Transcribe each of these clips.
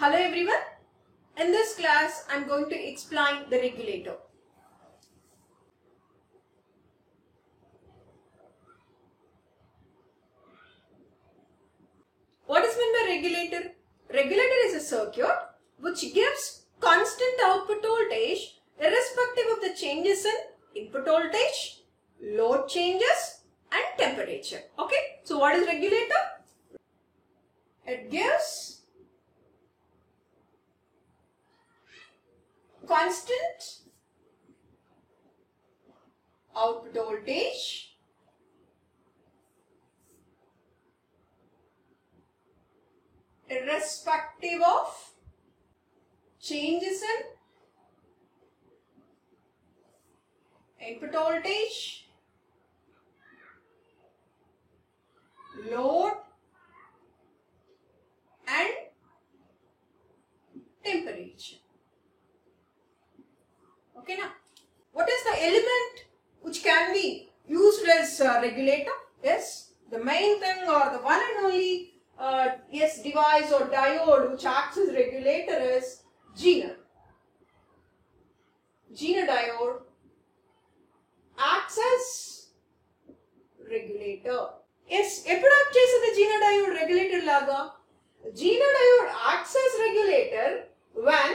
Hello everyone. In this class, I am going to explain the regulator. What is meant by regulator? Regulator is a circuit which gives constant output voltage irrespective of the changes in input voltage, load changes and temperature. Okay. So what is regulator? It gives constant output voltage irrespective of changes in input voltage, load and temperature. Okay now, what is the element which can be used as a regulator? Yes, the main thing or the one and only device or diode which acts as regulator is Zener. Zener diode acts as regulator. Yes, ఎప్పుడు act చేసేది Zener diode regulator లాగా? Zener diode acts as regulator when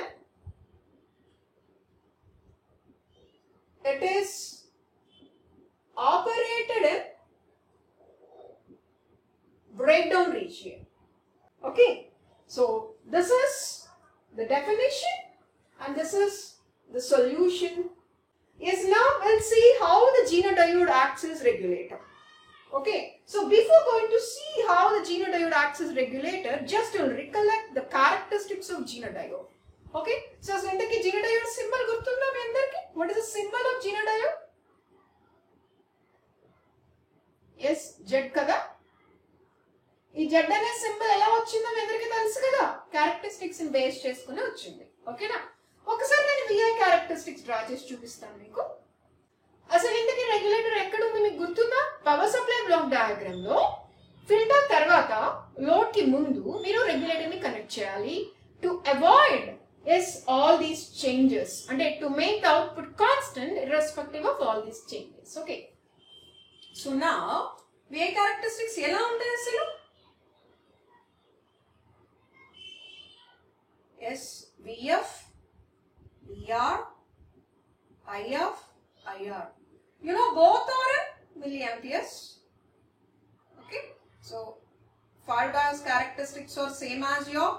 it is operated in breakdown region. Okay, so this is the definition and this is the solution. Yes, now we'll see how the Zener diode acts as regulator. Okay, so before going to see how the Zener diode acts as regulator, just to recollect the characteristics of Zener diode. Okay, so ఇంతకీ Zener diode symbol గుర్తుందా మీ అందరికి? What is the symbol of Zener diode? Yes, Z కదా? ఈ Z అనే symbol ఎలా వచ్చిందో మీ అందరికీ తెలుసు కదా? క్యారెక్టరిస్టిక్స్ ని బేస్ చేసుకుని వచ్చింది. ఓకేనా? ఒకసారి నేను VI క్యారెక్టరిస్టిక్స్ డ్రా చేసి చూపిస్తాను మీకు. అసలు ఇంతకీ రెగ్యులేటర్ ఎక్కడ ఉంది మీకు గుర్తుందా? పవర్ సప్లై బ్లాక్ డయాగ్రామ్ లో ఫిల్టర్ తర్వాత లోడ్ కి ముందు మీరు రెగ్యులేటర్ ని కనెక్ట్ చేయాలి to avoid all these changes అంటే to make the output constant irrespective of all these changes. Okay, so now VI characteristics ఎలా ఉంటాయి అసలు? Yes, VF, VR, IF, IR. You know both are in milliamperes. Okay, so forward bias characteristics are same as your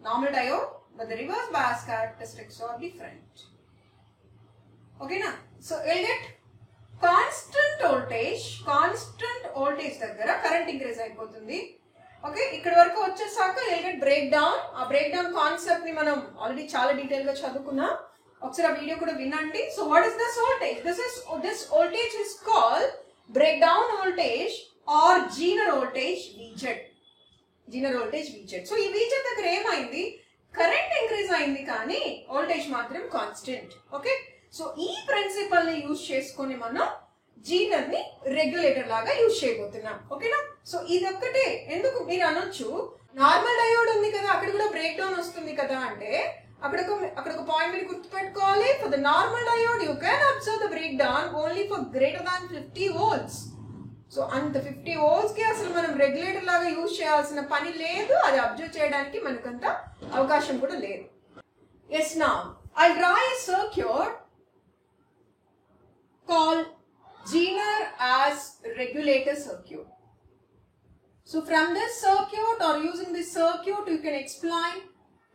normal diode, but the reverse bias characteristics are different. Okay na? So you'll get constant voltage దగ్గర current increase అయిపోతుంది. Okay, ఇక్కడ వరకు వచ్చేసాక you'll get breakdown. ఆ breakdown concept ని మనం already చాలా detail గా చదువుకున్నాం. ఒకసారి ఆ వీడియో కూడా వినండి. So what is this voltage? This voltage is called breakdown voltage or Zener voltage VZ. Zener voltage VZ. So ఈ VZ దగ్గర ఏమైంది? కరెంట్ ఇంక్రీజ్ అయింది కానీ వోల్టేజ్ మాత్రం కాన్స్టెంట్. ఓకే, సో ఈ ప్రిన్సిపల్ ని యూజ్ చేసుకొని మనం జీనర్ ని రెగ్యులేటర్ లాగా యూజ్ చేయబోతున్నాం. ఓకేనా? సో ఇది ఒక్కటే ఎందుకు మీరు అనొచ్చు, నార్మల్ డయోడ్ ఉంది కదా అక్కడ కూడా బ్రేక్ డౌన్ వస్తుంది కదా అంటే అక్కడ ఒక పాయింట్ మీరు గుర్తుపెట్టుకోవాలి. For the normal diode you can observe the break down only for greater than 50 volts. So అంత 50 volts కి అసలు మనం రెగ్యులేటర్ లాగా యూజ్ చేయాల్సిన పని లేదు, అది అబ్జర్వ్ చేయడానికి మనకంత అవకాశం కూడా లేదు. Yes, now I draw a circuit called Zener as regulator circuit. So from this circuit or using this circuit you can explain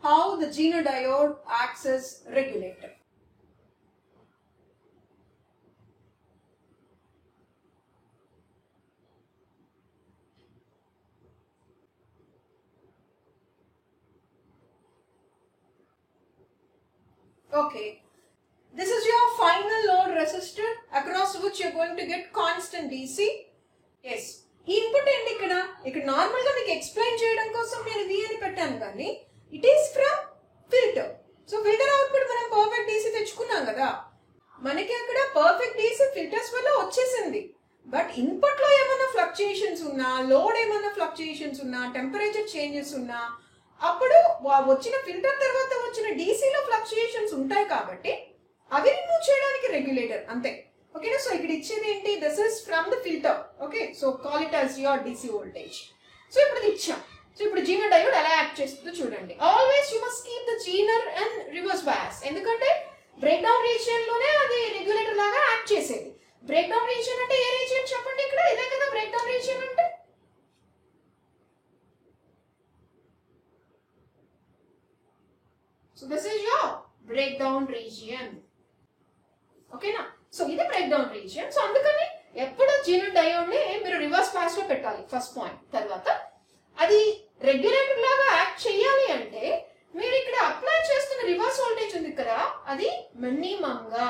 how the Zener diode acts as regulator. Okay, this is your final load resistor across which you are going to get constant DC. Yes, input ఏంటి ఇక్కడ normal గా మీకు explain చేయడం కోసం నేను V అని పెట్టాను కానీ it is from filter. So filter output మనం పర్ఫెక్ట్ DC తెచ్చుకున్నాం కదా, మనకి అక్కడ పర్ఫెక్ట్ DC ఫిల్టర్స్ వల్ల వచ్చేసింది. బట్ ఇన్పుట్ లో ఏమైనా ఫ్లక్చుయేషన్స్ ఉన్నా, లోడ్ ఏమైనా ఫ్లక్చుయేషన్స్ ఉన్నా, టెంపరేచర్ చేంజెస్ ఉన్నా అప్పుడు వచ్చిన ఫిల్టర్ తర్వాత వచ్చిన డీసీలో ఫ్లక్చుయేషన్స్ ఉంటాయి కాబట్టి అవి రిమూవ్ చేయడానికి రెగ్యులేటర్ అంతే. ఓకేనా? సో ఇక్కడ ఇచ్చేది ఏంటి? This is from the filter. Okay, so call it as your DC voltage. So ఇప్పుడు ఇది ఇచ్చాం. సో ఇప్పుడు జీనర్ డయోడ్ ఎలా యాక్ట్ చేస్తుందో చూడండి. Always you must keep the Zener and reverse bias. ఎందుకంటే బ్రేక్ డౌన్ రీజియన్ లోనే అది రెగ్యులేటర్ లాగా యాక్ట్ చేసేది. బ్రేక్ డౌన్ రీజియన్ అంటే ఏ రీజియన్ చెప్పండి? ఇక్కడ ఇదే కదా బ్రేక్ డౌన్ రీజియన్ అంటే. So this is your break down region. ఓకేనా? సో ఇది బ్రేక్ డౌన్ రీజియన్. సో అందుకని ఎప్పుడు జీనర్ డయోడ్ ని మీరు రివర్స్ పాస్ లో పెట్టాలి ఫస్ట్ పాయింట్. తర్వాత అది రెగ్యులేటర్ లాగా యాక్ట్ చేయాలి అంటే మీరు ఇక్కడ అప్లై చేస్తున్న రివర్స్ వోల్టేజ్ ఉంది కదా, అది మినిమం గా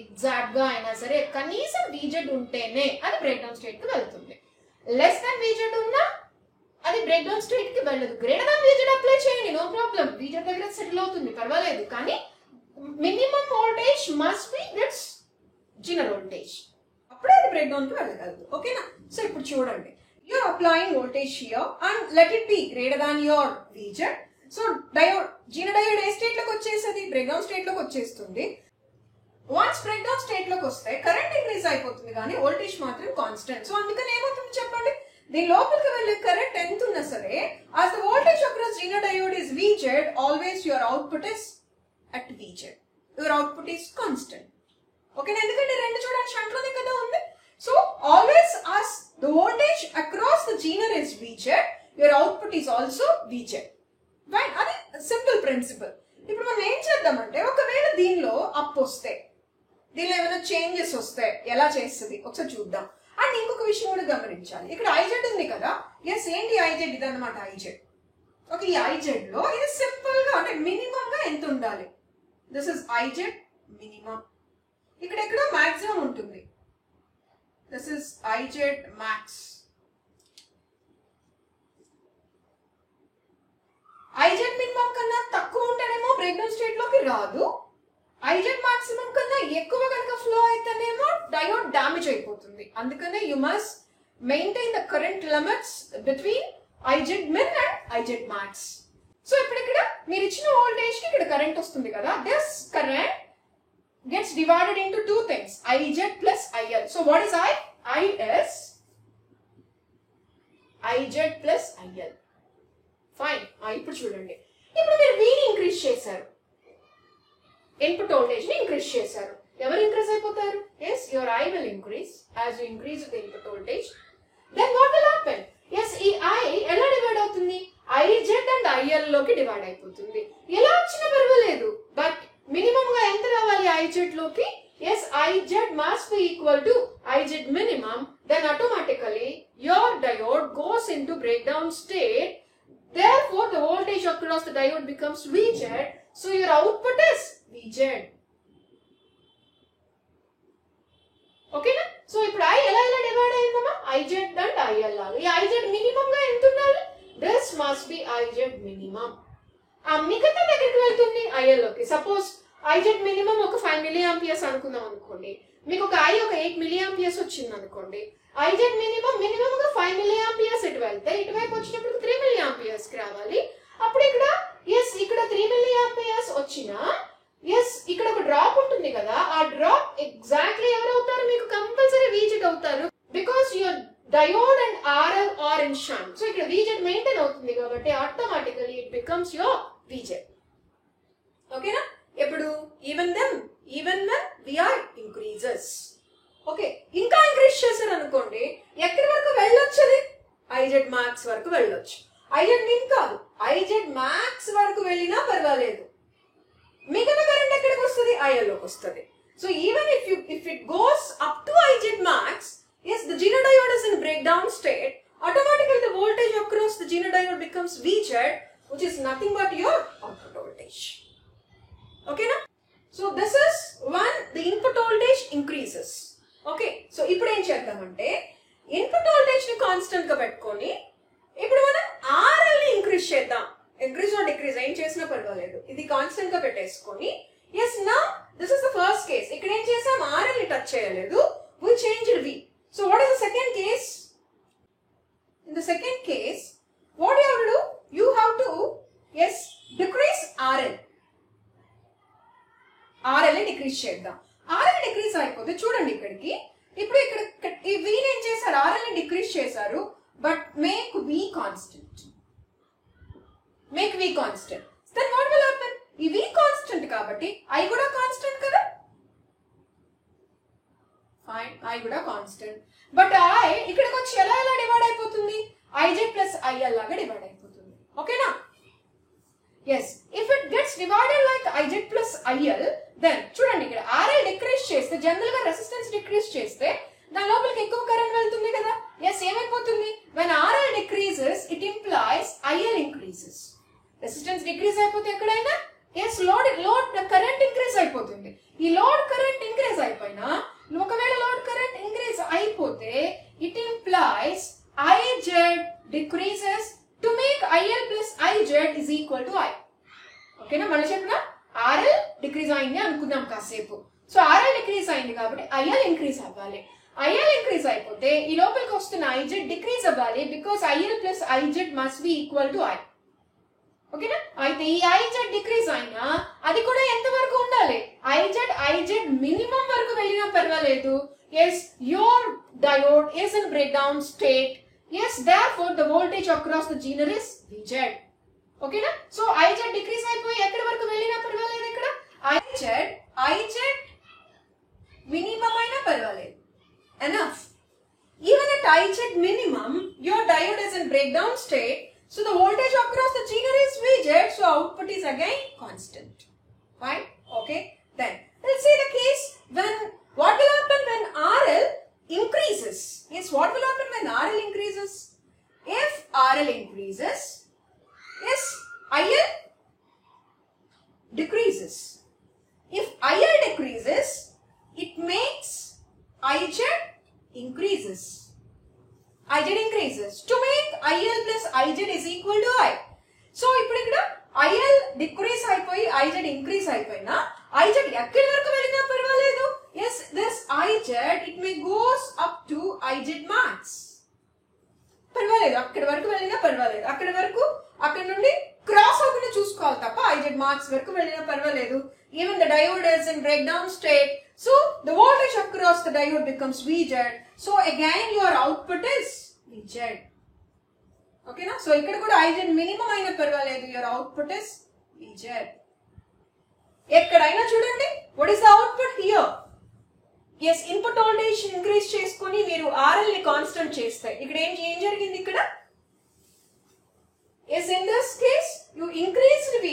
ఎగ్జాక్ట్ గా అయినా సరే కనీసం VZ ఉంటేనే అది బ్రేక్ డౌన్ స్టేట్ కి వెళ్తుంది. లెస్ దాన్ VZ ఉన్నా అది బ్రేక్ డౌన్ స్టేట్ కి వెళ్ళదు. గ్రేటర్ దాన్ VZ అప్లై చేయండి, నో ప్రాబ్లం, VZ దగ్గర సెటిల్ అవుతుంది, పర్వాలేదు. కానీ minimum voltage must be that's Zener voltage, అప్పుడే అది బ్రేక్ డౌన్ కి వెళ్ళగలదు. ఓకేనా? సో ఇప్పుడు చూడండి, you're applying voltage here and let it be greater than your VZ. So diode Zener diode A state లోకి వచ్చేసేది? బ్రేక్ డౌన్ స్టేట్ లోకి వచ్చేస్తుంది. వన్స్ బ్రేక్ డౌన్ స్టేట్ లోకి వస్తే కరెంట్ ఇంక్రీజ్ అయిపోతుంది కానీ వోల్టేజ్ మాత్రం కాన్స్టెంట్. సో అందుకని ఏమవుతుంది చెప్పండి, దీని లోపలికి వెళ్ళే కరెంట్ ఎంత ఉన్నా సరే as the voltage across zener diode is VZ, always your output is at VZ. Your output is constant. ఓకేనా? ఎందుకంటే రెండు చూడండి షంట్ లోనే కదా ఉంది. So always as the voltage across the zener is VZ, your output is also VZ. Right? అది simple principal. ఇప్పుడు మనం ఏం చేద్దామంటే, ఒకవేళ దీనిలో అప్ వస్తే, దీనిలో ఏమైనా చేంజెస్ వస్తే ఎలా చేస్తుంది ఒకసారి చూద్దాం. అండ్ ఇంకొక విషయం కూడా గమనించాలి, ఇక్కడ ఐజెడ్ ఉంది కదా. ఎస్, ఏంటి ఐజెడ్? ఇదన్నమాట ఐజెడ్. ఓకే, ఈ ఐజెడ్ లో ఇది సింపుల్ గా అంటే మినిమం గా ఎంత ఉండాలి? This is IZ minimum. ఇక్కడ ఎక్కడో మాక్సిమం ఉంటుంది. This is IZ max. IZ minimum కన్నా తక్కువ ఉంటేనేమో బ్రేక్ డౌన్ స్టేట్ లోకి రాదు. ఐజెడ్ మాక్సిమం కన్నా ఎక్కువ కనుక ఫ్లో అయితేనేమో డయోడ్ డ్యామేజ్ అయిపోతుంది. అందుకనే you must maintain the current limits between IZ min and IZ max. So ఇప్పుడు ఇక్కడ మీరు ఇచ్చిన వోల్టేజ్ కి ఇక్కడ కరెంట్ వస్తుంది కదా, this current gets divided into two things, IZ plus IL. So what is I? I is IZ plus IL. Fine. ఇప్పుడు చూడండి, ఇప్పుడు మీరు V ని ఇంక్రీజ్ చేశారు, ఇన్పుట్ వోల్టేజ్ ని ఇంక్రీజ్ చేశారు. ఎవరు ఇంక్రీజ్ అయిపోతారు? Yes, your I will increase as you increase the input voltage. Then what will happen? Yes, ఈ I ఎలా డివైడ్ అవుతుంది? IZ and IL లోకి డివైడ్ అయిపోతుంది. ఎలా వచ్చినా పర్వాలేదు, బట్ మినిమం గా ఎంత రావాలి IZ లోకి? Yes, IZ must be equal to IZ minimum. Then automatically your diode goes into breakdown state. Therefore, the voltage across the diode becomes VZ. So your output is VZ. Okay na? So ఇప్పుడు I ఎలా divide అయిందమ్మా? IZ and IL లాగా. ఈ IZ minimum గా ఎంత ఉండాలి? This must be IZ minimum. ఆ మిగతా దగ్గరికి వెళ్తుంది IL లోకి. సపోజ్ IZ మినిమం ఒక 5 మిలియాంపియర్స్ అనుకుందాం అనుకోండి, మీకు ఒక I ఒక 8 మిలియాంపియర్స్ వచ్చింది అనుకోండి. IZ మినిమం ఒక 5 మిలియాంపియర్స్ ఇటు వెళ్తే ఇటువైపు వచ్చినప్పుడు 3 మిలియాంపియర్స్ కి రావాలి. అప్పుడు ఇక్కడ ఇక్కడ 3 మిలియాంపియర్స్ వచ్చినా ఇక్కడ ఒక డ్రాప్ ఉంటుంది కదా, ఆ డ్రాప్ ఎగ్జాక్ట్లీ ఎవరు అవుతారు? మీకు కంపల్సరీ VZ అవుతారు. Because your diode and RL are in shunt. So ఇక్కడ VZ మెయింటైన్ అవుతుంది కాబట్టి automatically it becomes your VZ. ఓకేనా? ఎప్పుడు even when VR increases. Okay, ఇంకా ఇంక్రీజ్ చేశారు అనుకోండి, ఎక్కడి వరకు వెళ్ళొచ్చది? IZ max వరకు వెళ్ళొచ్చు. IZ min కాదు, IZ max వరకు వెళ్ళినా పర్వాలేదు. మిగతా కరెంట్ ఎక్కడికి వస్తుంది? IL లోకి వస్తుంది. So even if it goes up to IZ max, yes, the zener diode is in breakdown state. Automatically the voltage across the zener diode becomes VZ, which is nothing but your output voltage. Okay na? So this is when the input voltage increases. Okay, so ఇప్పుడు ఏం చేద్దామంటే input voltage ని constant గా పెట్టుకొని ఇప్పుడు మనం RL ని increase చేద్దాం. ఇంక్రీజ్ ఆర్ డిక్రీజ్ ఏం చేసినా పర్వాలేదు, ఇది కాన్స్టెంట్ గా పెట్టేసుకొని yes, now this is the first case. ఇక్కడ ఏం చేసాం? RL ని టచ్ చేయలేదు, we changed V. So what is the second case? In the second case, what you have to do? you have to decrease RL. RL decrease చేద్దాం. RL decrease అయిపోతే చూడండి ఇక్కడికి, ఇప్పుడు ఇక్కడ ఈ V ఏం చేశారు, RL ని డిక్రీజ్ చేశారు, but make V constant. Make V constant. Then what will happen? ఈ V కాన్స్టెంట్ కాబట్టి I కూడా కాన్స్టెంట్ కదా. ఫైన్, I కూడా కాన్స్టెంట్. బట్ I ఇక్కడికి వచ్చి ఎలా డివైడ్ అయిపోతుంది? IJ ప్లస్ IL లాగా డివైడ్ అయిపోతుంది. ఓకేనా? Yes, if it gets divided like IZ plus IL, then చూడండి ఇక్కడ RL డిక్రీజ్ చేస్తే, జనరల్ గా రెసిస్టెన్స్ డిక్రీజ్ చేస్తే దాని లోపలికి ఎక్కువ కరెంట్ వెళ్తుంది కదా. ఎస్, ఏమైపోతుంది? when RL decreases it implies IL increases. Resistance decrease అయిపోతే ఎక్కడైనా లోడ్ కరెంట్ ఇంక్రీజ్ అయిపోతుంది. ఈ లోడ్ కరెంట్ ఇంక్రీజ్ అయిపోయినా, ఒకవేళ లోడ్ కరెంట్ ఇంక్రీజ్ అయిపోతే it implies IZ decreases to make IL plus IZ is equal to I. ఓకేనా? మళ్ళీ చెప్పిన RL డిక్రీజ్ అయింది అనుకుందాం కాసేపు. సో RL డిక్రీజ్ అయింది కాబట్టి IL ఇంక్రీజ్ అవ్వాలి. IL ఇంక్రీజ్ అయిపోతే ఈ లోపలికి వస్తున్న IZ డిక్రీజ్ అవ్వాలి, because IL plus IZ must be equal to I. ఓకేనా? అయితే ఈ IZ డిక్రీజ్ అయినా అది కూడా ఎంత వరకు ఉండాలి? IZ మినిమం వరకు వెళ్ళినా పర్వాలేదు. Yes, your diode is in break down state. Yes, therefore the voltage across the zener is VZ. Okay na? So IZ decrease అయిపోయి ఎక్కడ వరకు వెళ్ళినా పర్వాలేదు. ఇక్కడ IZ minimum అయినా పర్వాలేదు. Enough. Even at IZ minimum, your diode is in breakdown state, so the voltage across the zener is VZ, so output is again constant. Fine? Okay? Then we'll see the case when what will happen when RL increases. Yes, what will happen when RL increases? If RL increases, yes, IL decreases. If IL decreases, it makes IZ increases. IZ increases to make IL plus IZ is equal to I. So, ఇప్పుడు ఇక్కడ IL decrease అయిపోయి IZ increase అయిపోయినా IZ ఎక్కడి వరకు వెళ్ళినా పర్వాలేదు. Yes, this IZ, it may goes up to IZ max. పర్వాలేదు, అక్కడి వరకు వెళ్ళినా పర్వాలేదు. అక్కడ నుండి క్రాస్ అవ్వకుండా చూసుకోవాలి తప్ప IZ max వరకు వెళ్ళినా పర్వాలేదు. Even the diode is in breakdown state, so the voltage across the diode becomes VZ. So again your output is VZ. Okay na? So ఇక్కడ కూడా IZ minimum అయినా పర్వాలేదు, your output is VZ. ఎక్కడైనా చూడండి, what is the output here? Yes, input voltage increase చేసుకొని మీరు RL ని constant చేస్తే ఇక్కడ ఏం జరిగింది ఇక్కడ? Yes, in this case you increased V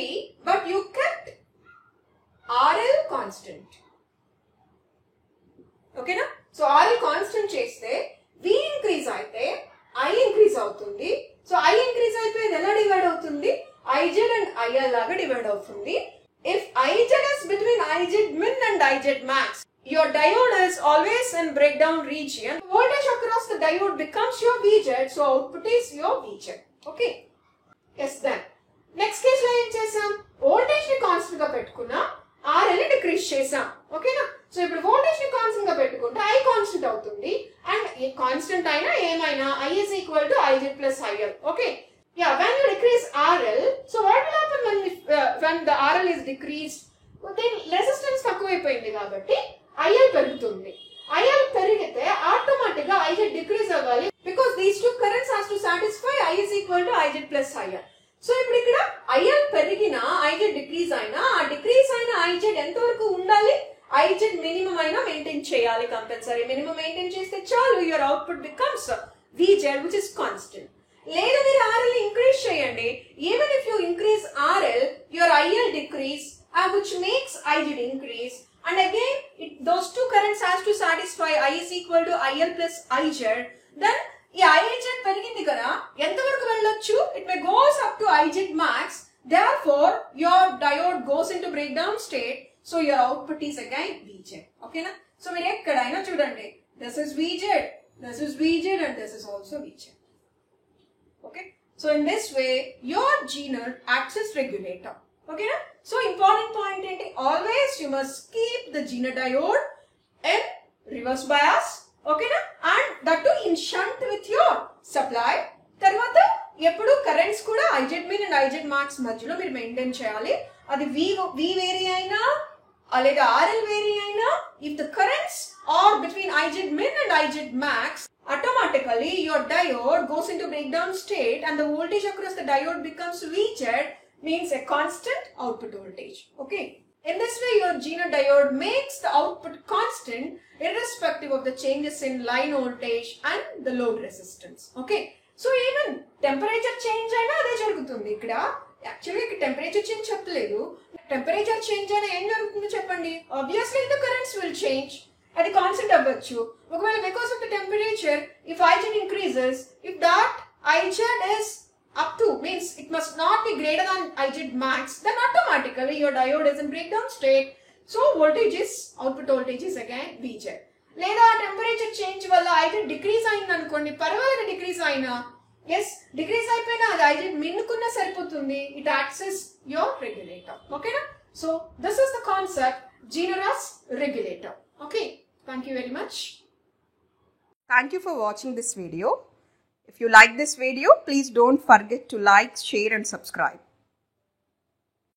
but you kept RL constant. Okay na? So RL constant చేస్తే V increase అయితే I increase అవుతుంది. So I increase అయిపోయేది ఎలా డివైడ్ అవుతుంది? IZ and IL లాగా డివైడ్ అవుతుంది. If IZ is between IZ min and IZ max, your diode is always in breakdown region. Voltage across the diode becomes your VZ, so output is your VZ. Okay? Yes, then. Next case lo em chesam? Voltage ni constant ga pettukunna, RL ni decrease chesam. Okay na? So ippudu voltage ni constant ga pettukunte I constant avutundi, and ee constant aina emaina I is equal to IZ plus IL. Okay? Yeah, when you decrease RL, so what will happen when the RL is decreased? Well, then resistance తక్కువైపోయింది కాబట్టి IL పెరుగుతుంది. IL పెరిగితే automatic గా IZ decrease అవ్వాలి, because these two currents has to satisfy I is equal to IZ plus IL. So ఇప్పుడు ఇక్కడ IL పెరిగినా IZ decrease అయినా, ఆ డిక్రీజ్ అయిన IZ ఎంత వరకు ఉండాలి? IZ మినిమం అయినా మెయింటైన్ చేయాలి, కంపల్సరీ మినిమం మెయింటైన్ చేస్తే చాలు, your output becomes VZ which is constant. లేదా మీరు RL ఇంక్రీజ్ చేయండి, even if you increase RL, your IL decrease, which makes IZ increase, and again those two currents has to satisfy I is equal to IL plus IZ. Then ఈ IZ పెరిగింది కదా, ఎంత వరకు వెళ్ళొచ్చు? It may goes up to IZ max, therefore your diode goes into breakdown state, so your output is again VZ. Okay na? So మీరు ఎక్కడైనా చూడండి, this is VZ, this is VZ, and this is also VZ. Okay, so in this way your zener acts as regulator. Okay na? So important point enti, always you must keep the zener diode in reverse bias. Okay na? And that too in shunt with your supply. Tarvata ఎప్పుడు currents కూడా IZ min and IZ max మధ్యలో మీరు maintain చేయాలి. అది V vary అయినా లేదా RL vary అయినా, if the currents are between IZ min and IZ max, automatically your diode goes into breakdown state and the voltage across the diode becomes VZ, means a constant output voltage. Okay. In this way, your Zener diode makes the output constant irrespective of the changes in line voltage and the load resistance. Okay. So even temperature change అయినా అదే జరుగుతుంది ఇక్కడ. Actually ఇక్కడ temperature change చెప్పలేదు. Temperature change అయినా ఏం జరుగుతుందో చెప్పండి. Obviously the currents will change. అది కాన్స్టెంట్ అవ్వచ్చు. ఒకవేళ because of the temperature if IZ increases, if that IZ is up to, means it must not be greater than IZ max, then automatically your diode is in breakdown state. So voltage is, output voltage is again VZ. లేదా temperature change వల్ల IZ decrease అయింది అనుకోండి, పర్వాలేదు decrease అయినా, yes decrease అయిపోయినా అది IZ min కున్నా సరిపోతుంది. It acts as your regulator. ఓకేనా? So this is the concept Zener as regulator. Okay, thank you very much. Thank you for watching this video. If you like this video, please don't forget to like, share and subscribe.